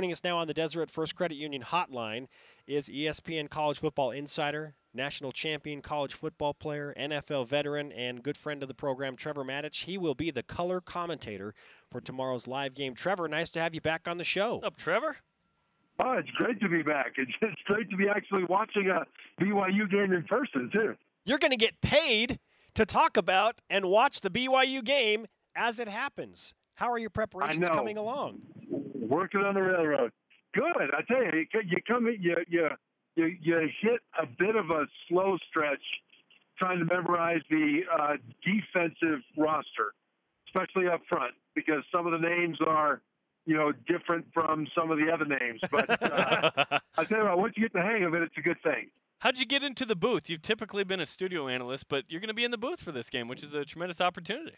Joining us now on the Deseret First Credit Union hotline is ESPN college football insider, national champion college football player, NFL veteran, and good friend of the program, Trevor Matich. He will be the color commentator for tomorrow's live game. Trevor, nice to have you back on the show. What's up, Trevor? Oh, it's great to be back. It's great to be actually watching a BYU game in person, too. You're going to get paid to talk about and watch the BYU game as it happens. How are your preparations coming along? Working on the railroad. Good. I tell you, you hit a bit of a slow stretch trying to memorize the defensive roster, especially up front, because some of the names are, different from some of the other names. But I tell you what, once you get the hang of it, it's a good thing. How'd you get into the booth? You've typically been a studio analyst, but you're going to be in the booth for this game, which is a tremendous opportunity.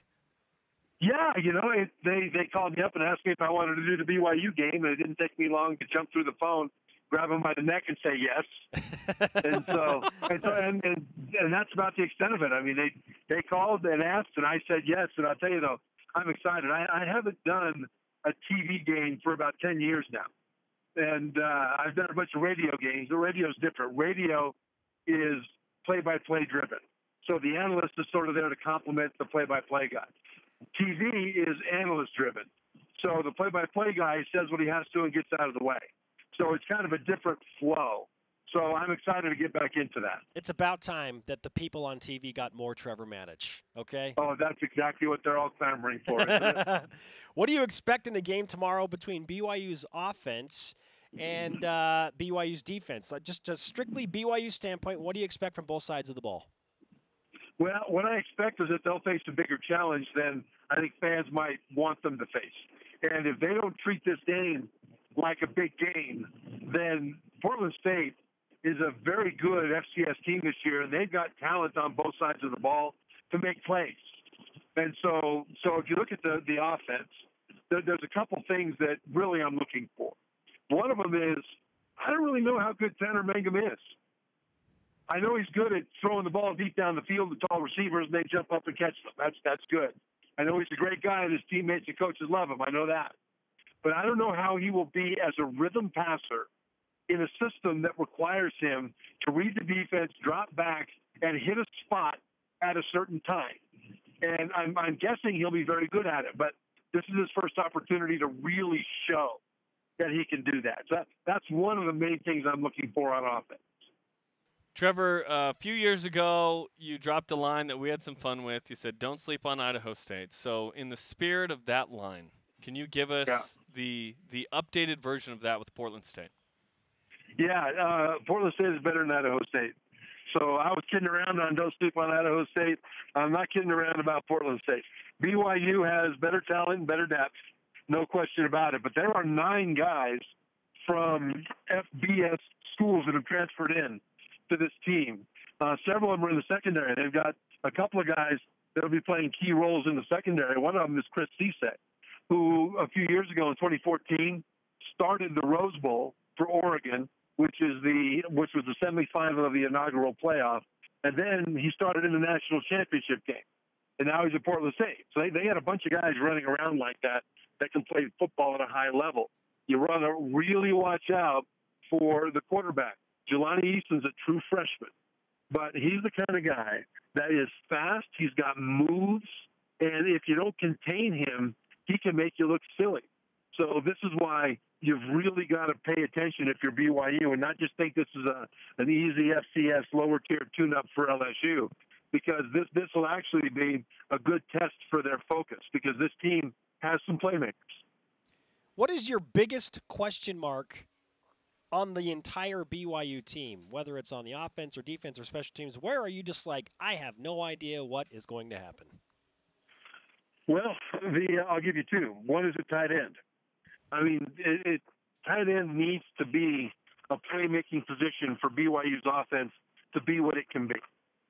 Yeah, they called me up and asked me if I wanted to do the BYU game, and it didn't take me long to jump through the phone, grab him by the neck, and say yes. and that's about the extent of it. I mean, they called and asked, and I said yes. And I'll tell you though, I'm excited. I haven't done a TV game for about 10 years now, and I've done a bunch of radio games. The radio's different. Radio is play-by-play driven, so the analyst is sort of there to complement the play-by-play guy. TV is analyst-driven. So the play-by-play guy says what he has to and gets out of the way. So it's kind of a different flow. So I'm excited to get back into that. It's about time that the people on TV got more Trevor Matich, okay? Oh, that's exactly what they're all clamoring for, isn't it? What do you expect in the game tomorrow between BYU's offense and BYU's defense? Just strictly BYU standpoint, what do you expect from both sides of the ball? Well, what I expect is that they'll face a bigger challenge than I think fans might want them to face. And if they don't treat this game like a big game, then Portland State is a very good FCS team this year, and they've got talent on both sides of the ball to make plays. And so if you look at the offense, there's a couple things that really I'm looking for. One of them is I don't really know how good Tanner Mangum is. I know he's good at throwing the ball deep down the field to tall receivers, and they jump up and catch them. That's good. I know he's a great guy, and his teammates and coaches love him. I know that. But I don't know how he will be as a rhythm passer in a system that requires him to read the defense, drop back, and hit a spot at a certain time. And I'm guessing he'll be very good at it. But this is his first opportunity to really show that he can do that. So that's one of the main things I'm looking for on offense. Trevor, a few years ago, you dropped a line that we had some fun with. You said, don't sleep on Idaho State. So in the spirit of that line, can you give us the updated version of that with Portland State? Yeah, Portland State is better than Idaho State. So I was kidding around on don't sleep on Idaho State. I'm not kidding around about Portland State. BYU has better talent and better depth, no question about it. But there are 9 guys from FBS schools that have transferred in to this team. Several of them are in the secondary. They've got a couple of guys that will be playing key roles in the secondary. One of them is Chris Cisse, who a few years ago in 2014 started the Rose Bowl for Oregon, which was the semifinal of the inaugural playoff. And then he started in the national championship game. And now he's at Portland State. So they had a bunch of guys running around like that can play football at a high level. You want to really watch out for the quarterback. Jelani Easton's a true freshman, but he's the kind of guy that is fast. He's got moves, and if you don't contain him, he can make you look silly. So this is why you've really got to pay attention if you're BYU and not just think this is an easy FCS lower tier tune-up for LSU, because this will actually be a good test for their focus because this team has some playmakers. What is your biggest question mark on the entire BYU team, whether it's on the offense or defense or special teams? Where are you just like, I have no idea what is going to happen? Well, I'll give you 2. One is a tight end. I mean, tight end needs to be a playmaking position for BYU's offense to be what it can be.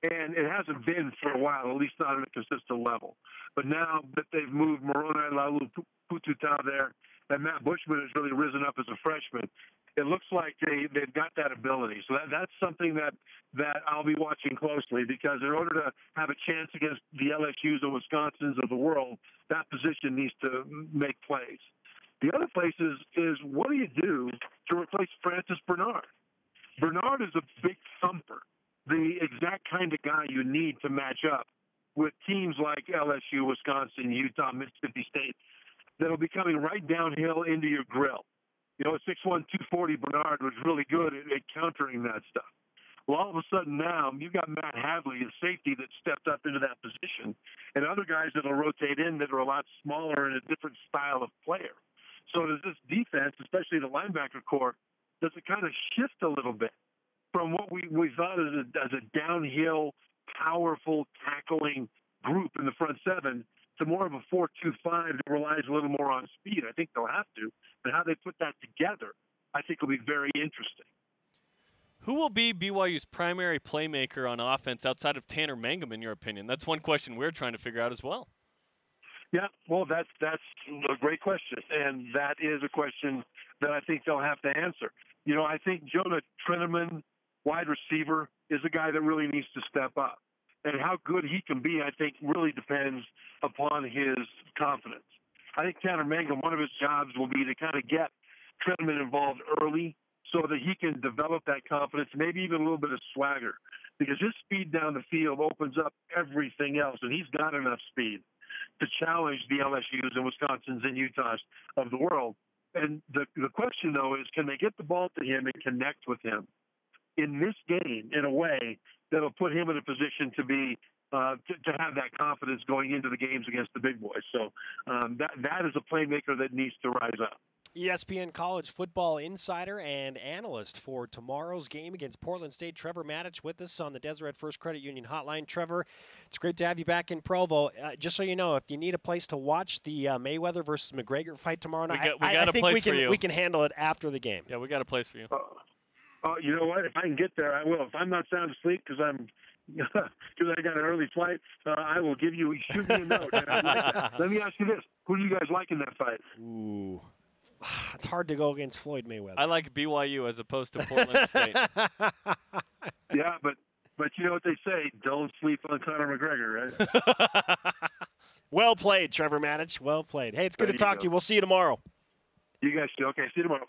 And it hasn't been for a while, at least not at a consistent level. But now that they've moved Moroni Laulu-Pututa there, and Matt Bushman has really risen up as a freshman, it looks like they've got that ability. So that's something that I'll be watching closely, because in order to have a chance against the LSUs and Wisconsins of the world, that position needs to make plays. The other place is what do you do to replace Francis Bernard? Bernard is a big thumper, the exact kind of guy you need to match up with teams like LSU, Wisconsin, Utah, Mississippi State that'll be coming right downhill into your grill. You know, 6'1", 240 Bernard was really good at countering that stuff. Well, all of a sudden now you've got Matt Hadley, a safety that stepped up into that position, and other guys that'll rotate in that are a lot smaller and a different style of player. So does this defense, especially the linebacker core, does it kind of shift a little bit from what we thought as a downhill, powerful, tackling group in the front seven to more of a 4-2-5 that relies a little more on speed? I think they'll have to. But how they put that together, I think, will be very interesting. Who will be BYU's primary playmaker on offense outside of Tanner Mangum, in your opinion? That's one question we're trying to figure out as well. Yeah, well, that's a great question, and that is a question that I think they'll have to answer. You know, I think Jonah Treneman, wide receiver, is a guy that really needs to step up. And how good he can be, I think, really depends upon his confidence. I think Tanner Mangum, one of his jobs will be to kind of get Treneman involved early so that he can develop that confidence, maybe even a little bit of swagger, because his speed down the field opens up everything else, and he's got enough speed to challenge the LSUs and Wisconsins and Utahs of the world. And the question, though, is can they get the ball to him and connect with him in this game in a way that'll put him in a position to be to have that confidence going into the games against the big boys. So that is a playmaker that needs to rise up. ESPN college football insider and analyst for tomorrow's game against Portland State, Trevor Matich, with us on the Deseret First Credit Union hotline. Trevor, it's great to have you back in Provo. Just so you know, if you need a place to watch the Mayweather versus McGregor fight tomorrow night, I think we can handle it after the game. Yeah, we got a place for you. You know what? If I can get there, I will. If I'm not sound asleep because I got an early flight, I will shoot me a note. Let me ask you this: who do you guys like in that fight? Ooh. It's hard to go against Floyd Mayweather. I like BYU as opposed to Portland State. Yeah, but you know what they say, don't sleep on Conor McGregor, right? Well played, Trevor Matich. Well played. Hey, it's good to talk to you. We'll see you tomorrow. You guys too. Okay, see you tomorrow.